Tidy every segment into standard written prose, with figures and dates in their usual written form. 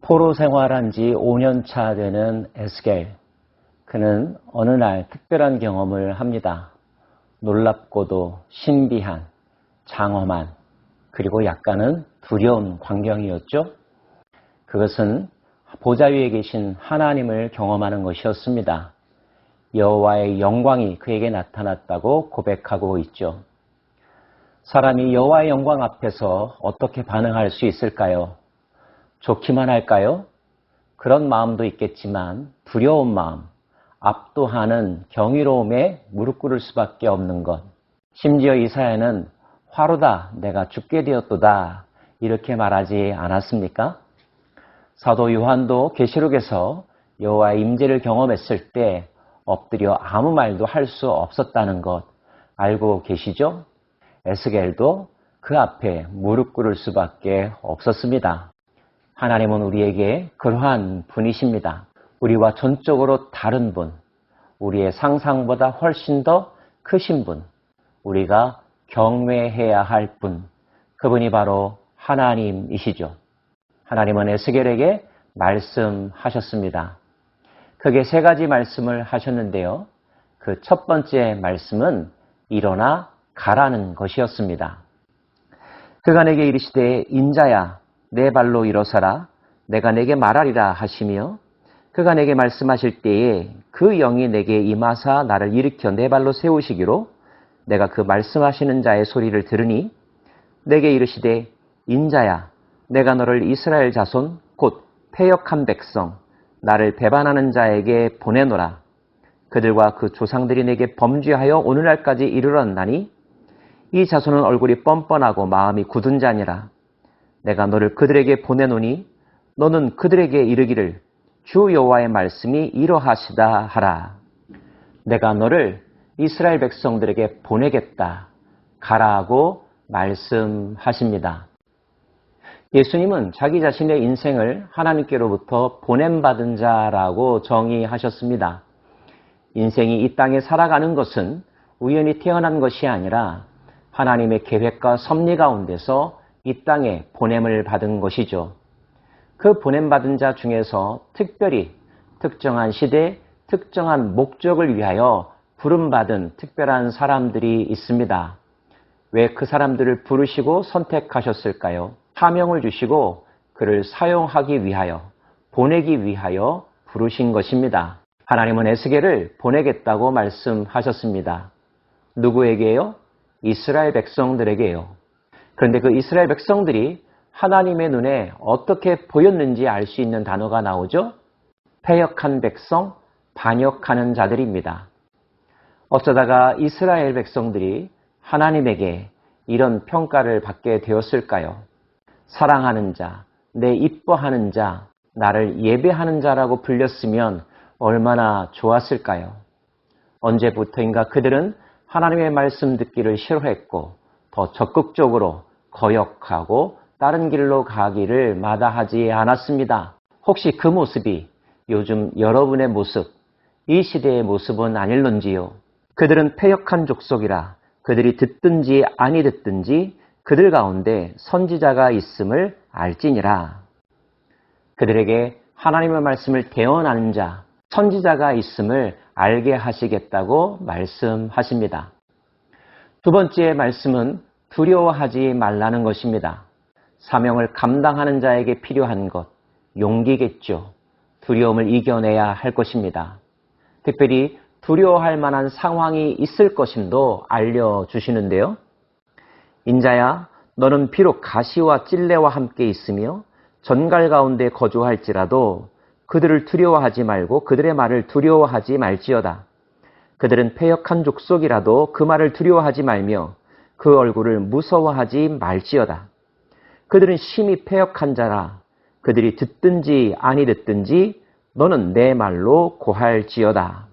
포로 생활한 지 5년 차 되는 에스겔. 그는 어느 날 특별한 경험을 합니다. 놀랍고도 신비한, 장엄한, 그리고 약간은 두려운 광경이었죠. 그것은 보좌 위에 계신 하나님을 경험하는 것이었습니다. 여호와의 영광이 그에게 나타났다고 고백하고 있죠. 사람이 여호와의 영광 앞에서 어떻게 반응할 수 있을까요? 좋기만 할까요? 그런 마음도 있겠지만 두려운 마음, 압도하는 경이로움에 무릎 꿇을 수밖에 없는 것. 심지어 이사야는 화로다 내가 죽게 되었도다 이렇게 말하지 않았습니까? 사도 요한도 계시록에서 여호와의 임재를 경험했을 때 엎드려 아무 말도 할 수 없었다는 것 알고 계시죠? 에스겔도 그 앞에 무릎 꿇을 수밖에 없었습니다. 하나님은 우리에게 그러한 분이십니다. 우리와 전적으로 다른 분, 우리의 상상보다 훨씬 더 크신 분, 우리가 경외해야 할 분, 그분이 바로 하나님이시죠. 하나님은 에스겔에게 말씀하셨습니다. 크게 3가지 말씀을 하셨는데요. 그 첫 번째 말씀은 일어나 가라는 것이었습니다. 그가 내게 이르시되 인자야 내 발로 일어서라 내가 내게 말하리라 하시며 그가 내게 말씀하실 때에 그 영이 내게 임하사 나를 일으켜 내 발로 세우시기로 내가 그 말씀하시는 자의 소리를 들으니 내게 이르시되 인자야 내가 너를 이스라엘 자손 곧 패역한 백성 나를 배반하는 자에게 보내노라. 그들과 그 조상들이 내게 범죄하여 오늘날까지 이르렀나니 이 자손은 얼굴이 뻔뻔하고 마음이 굳은 자니라. 내가 너를 그들에게 보내노니 너는 그들에게 이르기를 주 여호와의 말씀이 이러하시다 하라. 내가 너를 이스라엘 백성들에게 보내겠다. 가라고 말씀하십니다. 예수님은 자기 자신의 인생을 하나님께로부터 보냄받은 자라고 정의하셨습니다. 인생이 이 땅에 살아가는 것은 우연히 태어난 것이 아니라 하나님의 계획과 섭리 가운데서 이 땅에 보냄을 받은 것이죠. 그 보냄받은 자 중에서 특별히 특정한 시대, 특정한 목적을 위하여 부름받은 특별한 사람들이 있습니다. 왜 그 사람들을 부르시고 선택하셨을까요? 사명을 주시고 그를 사용하기 위하여, 보내기 위하여 부르신 것입니다. 하나님은 에스겔을 보내겠다고 말씀하셨습니다. 누구에게요? 이스라엘 백성들에게요. 그런데 그 이스라엘 백성들이 하나님의 눈에 어떻게 보였는지 알 수 있는 단어가 나오죠? 패역한 백성, 반역하는 자들입니다. 어쩌다가 이스라엘 백성들이 하나님에게 이런 평가를 받게 되었을까요? 사랑하는 자, 내 이뻐하는 자, 나를 예배하는 자라고 불렸으면 얼마나 좋았을까요? 언제부터인가 그들은 하나님의 말씀 듣기를 싫어했고 더 적극적으로 거역하고 다른 길로 가기를 마다하지 않았습니다. 혹시 그 모습이 요즘 여러분의 모습, 이 시대의 모습은 아닐런지요? 그들은 패역한 족속이라 그들이 듣든지 아니 듣든지 그들 가운데 선지자가 있음을 알지니라. 그들에게 하나님의 말씀을 대언하는 자, 선지자가 있음을 알게 하시겠다고 말씀하십니다. 두 번째 말씀은 두려워하지 말라는 것입니다. 사명을 감당하는 자에게 필요한 것, 용기겠죠. 두려움을 이겨내야 할 것입니다. 특별히 두려워할 만한 상황이 있을 것임도 알려주시는데요. 인자야, 너는 비록 가시와 찔레와 함께 있으며 전갈 가운데 거주할지라도 그들을 두려워하지 말고 그들의 말을 두려워하지 말지어다. 그들은 패역한 족속이라도 그 말을 두려워하지 말며 그 얼굴을 무서워하지 말지어다. 그들은 심히 패역한 자라. 그들이 듣든지 아니 듣든지 너는 내 말로 고할지어다.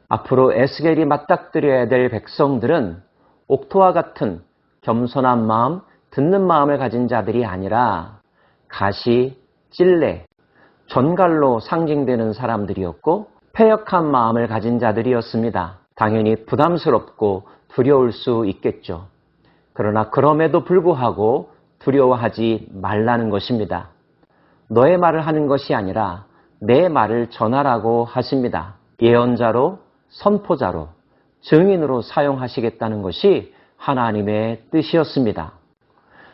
앞으로 에스겔이 맞닥뜨려야 될 백성들은 옥토와 같은 겸손한 마음, 듣는 마음을 가진 자들이 아니라 가시, 찔레, 전갈로 상징되는 사람들이었고 패역한 마음을 가진 자들이었습니다. 당연히 부담스럽고 두려울 수 있겠죠. 그러나 그럼에도 불구하고 두려워하지 말라는 것입니다. 너의 말을 하는 것이 아니라 내 말을 전하라고 하십니다. 예언자로, 선포자로, 증인으로 사용하시겠다는 것이 하나님의 뜻이었습니다.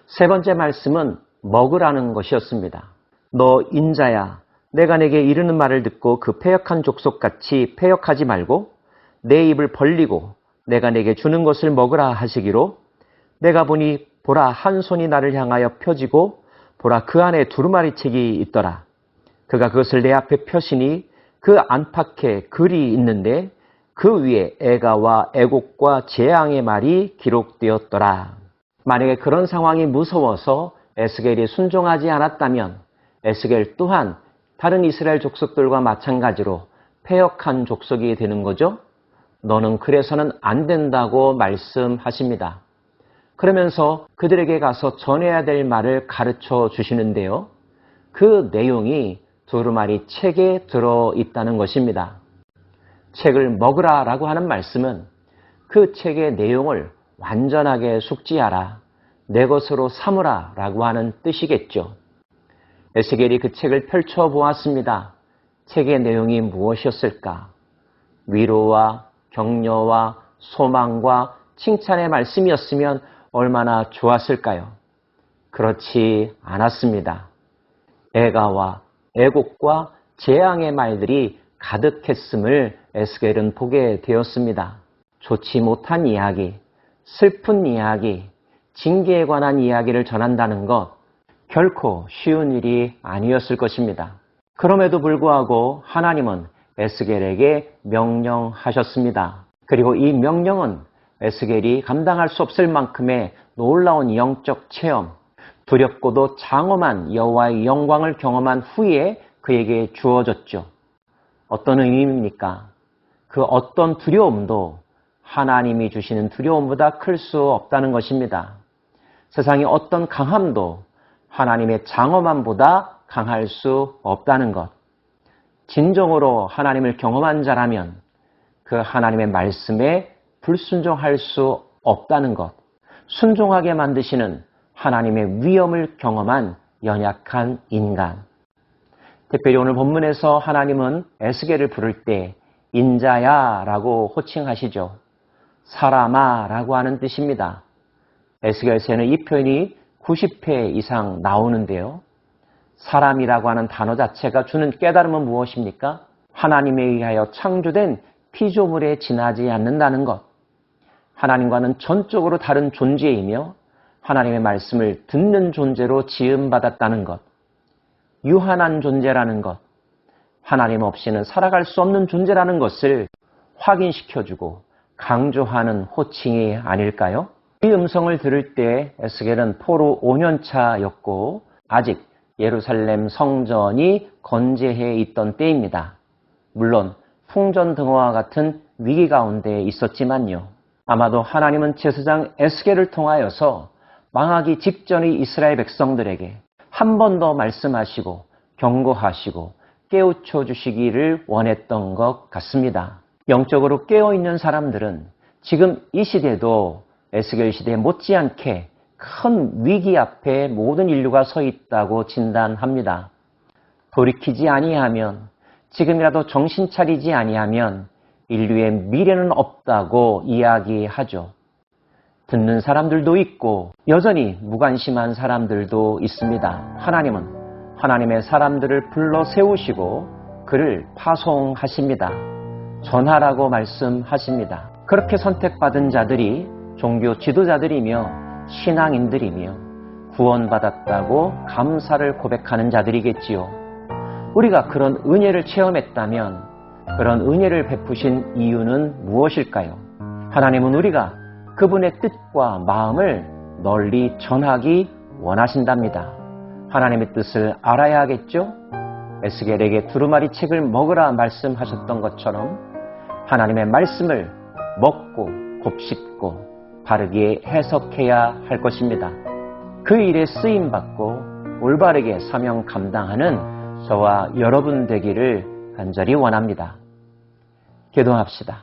세 번째 말씀은 먹으라는 것이었습니다. 너 인자야, 내가 내게 이르는 말을 듣고 그 패역한 족속같이 패역하지 말고 내 입을 벌리고 내가 내게 주는 것을 먹으라 하시기로, 내가 보니 보라 한 손이 나를 향하여 펴지고 보라 그 안에 두루마리 책이 있더라. 그가 그것을 내 앞에 펴시니 그 안팎에 글이 있는데 그 위에 애가와 애곡과 재앙의 말이 기록되었더라. 만약에 그런 상황이 무서워서 에스겔이 순종하지 않았다면 에스겔 또한 다른 이스라엘 족속들과 마찬가지로 패역한 족속이 되는 거죠. 너는 그래서는 안 된다고 말씀하십니다. 그러면서 그들에게 가서 전해야 될 말을 가르쳐 주시는데요. 그 내용이 두루마리 책에 들어있다는 것입니다. 책을 먹으라 라고 하는 말씀은 그 책의 내용을 완전하게 숙지하라, 내 것으로 삼으라 라고 하는 뜻이겠죠. 에스겔이 그 책을 펼쳐보았습니다. 책의 내용이 무엇이었을까? 위로와 격려와 소망과 칭찬의 말씀이었으면 얼마나 좋았을까요? 그렇지 않았습니다. 애가와 애곡과 재앙의 말들이 가득했음을 에스겔은 보게 되었습니다. 좋지 못한 이야기, 슬픈 이야기, 징계에 관한 이야기를 전한다는 것 결코 쉬운 일이 아니었을 것입니다. 그럼에도 불구하고 하나님은 에스겔에게 명령하셨습니다. 그리고 이 명령은 에스겔이 감당할 수 없을 만큼의 놀라운 영적 체험, 두렵고도 장엄한 여호와의 영광을 경험한 후에 그에게 주어졌죠. 어떤 의미입니까? 그 어떤 두려움도 하나님이 주시는 두려움보다 클 수 없다는 것입니다. 세상의 어떤 강함도 하나님의 장엄함보다 강할 수 없다는 것. 진정으로 하나님을 경험한 자라면 그 하나님의 말씀에 불순종할 수 없다는 것. 순종하게 만드시는 하나님의 위엄을 경험한 연약한 인간. 특별히 오늘 본문에서 하나님은 에스겔을 부를 때 인자야 라고 호칭하시죠. 사람아 라고 하는 뜻입니다. 에스겔서에는 이 표현이 90회 이상 나오는데요. 사람이라고 하는 단어 자체가 주는 깨달음은 무엇입니까? 하나님에 의하여 창조된 피조물에 지나지 않는다는 것. 하나님과는 전적으로 다른 존재이며 하나님의 말씀을 듣는 존재로 지음받았다는 것. 유한한 존재라는 것. 하나님 없이는 살아갈 수 없는 존재라는 것을 확인시켜주고 강조하는 호칭이 아닐까요? 이 음성을 들을 때 에스겔은 포로 5년차였고 아직 예루살렘 성전이 건재해 있던 때입니다. 물론 풍전등화와 같은 위기 가운데 있었지만요. 아마도 하나님은 제사장 에스겔을 통하여서 망하기 직전의 이스라엘 백성들에게 한 번 더 말씀하시고 경고하시고 깨우쳐 주시기를 원했던 것 같습니다. 영적으로 깨어있는 사람들은 지금 이 시대도 에스겔 시대에 못지않게 큰 위기 앞에 모든 인류가 서 있다고 진단합니다. 돌이키지 아니하면, 지금이라도 정신 차리지 아니하면 인류의 미래는 없다고 이야기하죠. 듣는 사람들도 있고 여전히 무관심한 사람들도 있습니다. 하나님은 하나님의 사람들을 불러 세우시고 그를 파송하십니다. 전하라고 말씀하십니다. 그렇게 선택받은 자들이 종교 지도자들이며 신앙인들이며 구원받았다고 감사를 고백하는 자들이겠지요. 우리가 그런 은혜를 체험했다면 그런 은혜를 베푸신 이유는 무엇일까요? 하나님은 우리가 그분의 뜻과 마음을 널리 전하기 원하신답니다. 하나님의 뜻을 알아야겠죠? 에스겔에게 두루마리 책을 먹으라 말씀하셨던 것처럼 하나님의 말씀을 먹고 곱씹고 바르게 해석해야 할 것입니다. 그 일에 쓰임받고 올바르게 사명 감당하는 저와 여러분 되기를 간절히 원합니다. 기도합시다.